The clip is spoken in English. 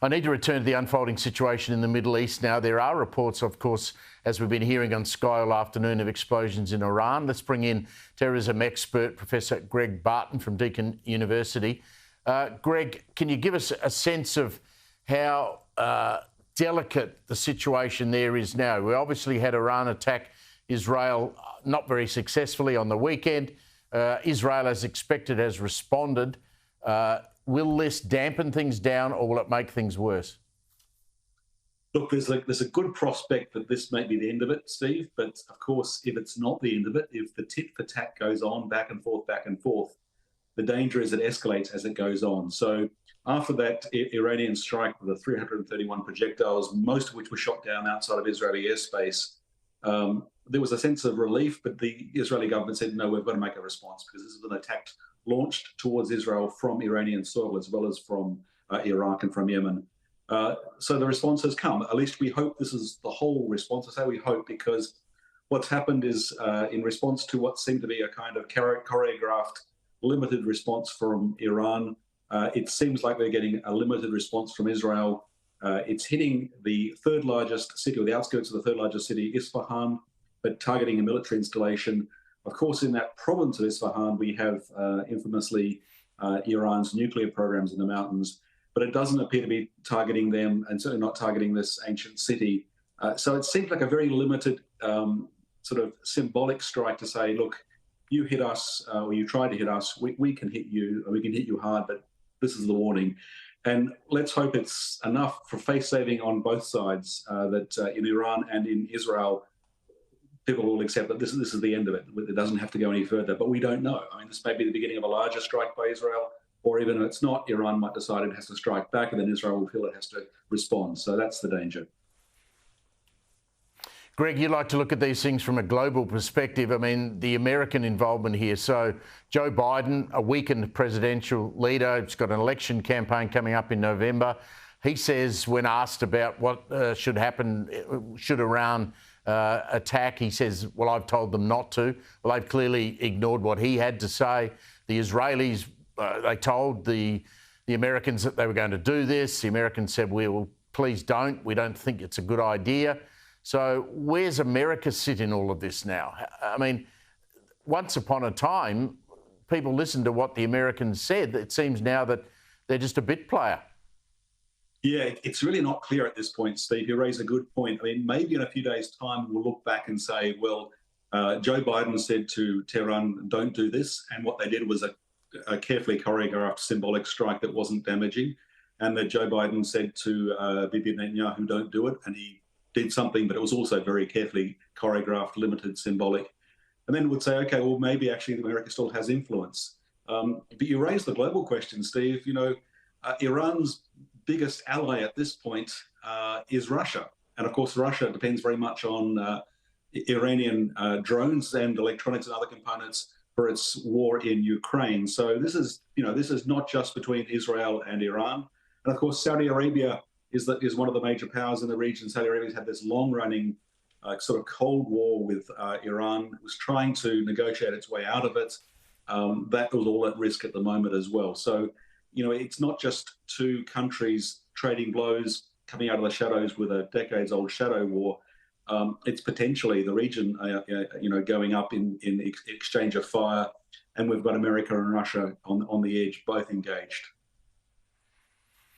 I need to return to the unfolding situation in the Middle East now. There are reports, of course, as we've been hearing on Sky all afternoon, of explosions in Iran. Let's bring in terrorism expert Professor Greg Barton from Deakin University. Greg, can you give us a sense of how delicate the situation there is now? We obviously had Iran attack Israel not very successfully on the weekend. Israel, as expected, has responded. Will this dampen things down or will it make things worse? Look, there's a good prospect that this may be the end of it, Steve. But of course, if it's not the end of it, if the tit for tat goes on back and forth, the danger is it escalates as it goes on. So after that Iranian strike with the 331 projectiles, most of which were shot down outside of Israeli airspace, there was a sense of relief, but the Israeli government said, no, we've got to make a response because this is an attack launched towards Israel from Iranian soil as well as from Iraq and from Yemen. So the response has come. At least we hope this is the whole response. I say we hope because what's happened is in response to what seemed to be a kind of choreographed, limited response from Iran, it seems like they're getting a limited response from Israel. It's hitting the third largest city, or the outskirts of the third largest city, Isfahan, but targeting a military installation. Of course, in that province of Isfahan, we have infamously Iran's nuclear programs in the mountains, but it doesn't appear to be targeting them and certainly not targeting this ancient city. So it seems like a very limited sort of symbolic strike to say, look, you hit us or you try to hit us, we can hit you, or we can hit you hard, but this is the warning. And let's hope it's enough for face saving on both sides that in Iran and in Israel, people will accept that this is the end of it. It doesn't have to go any further, but we don't know. I mean, this may be the beginning of a larger strike by Israel, or even if it's not, Iran might decide it has to strike back, and then Israel will feel it has to respond. So that's the danger. Greg, you like to look at these things from a global perspective. I mean, the American involvement here. So Joe Biden, a weakened presidential leader, he's got an election campaign coming up in November. He says, when asked about what should happen, should Iran attack, he says, well, I've told them not to. Well, they've clearly ignored what he had to say. The Israelis, they told the Americans that they were going to do this. The Americans said, well, please don't. We don't think it's a good idea. So where's America sit in all of this now? I mean, once upon a time, people listened to what the Americans said. It seems now that they're just a bit player. Yeah, it's really not clear at this point, Steve. You raise a good point. I mean, maybe in a few days' time, we'll look back and say, well, Joe Biden said to Tehran, don't do this. And what they did was a carefully choreographed symbolic strike that wasn't damaging. And that Joe Biden said to Bibi Netanyahu, don't do it. And he did something, but it was also very carefully choreographed, limited, symbolic. And then would say, okay, well, maybe actually America still has influence. But you raise the global question, Steve. You know, Iran's biggest ally at this point is Russia. And of course, Russia depends very much on Iranian drones and electronics and other components for its war in Ukraine. So this is not just between Israel and Iran. And of course, Saudi Arabia is one of the major powers in the region. Saudi Arabia's had this long-running sort of Cold War with Iran. It was trying to negotiate its way out of it. That was all at risk at the moment as well. So, you know, it's not just two countries trading blows, coming out of the shadows with a decades-old shadow war. It's potentially the region, going up in exchange of fire. And we've got America and Russia on the edge, both engaged.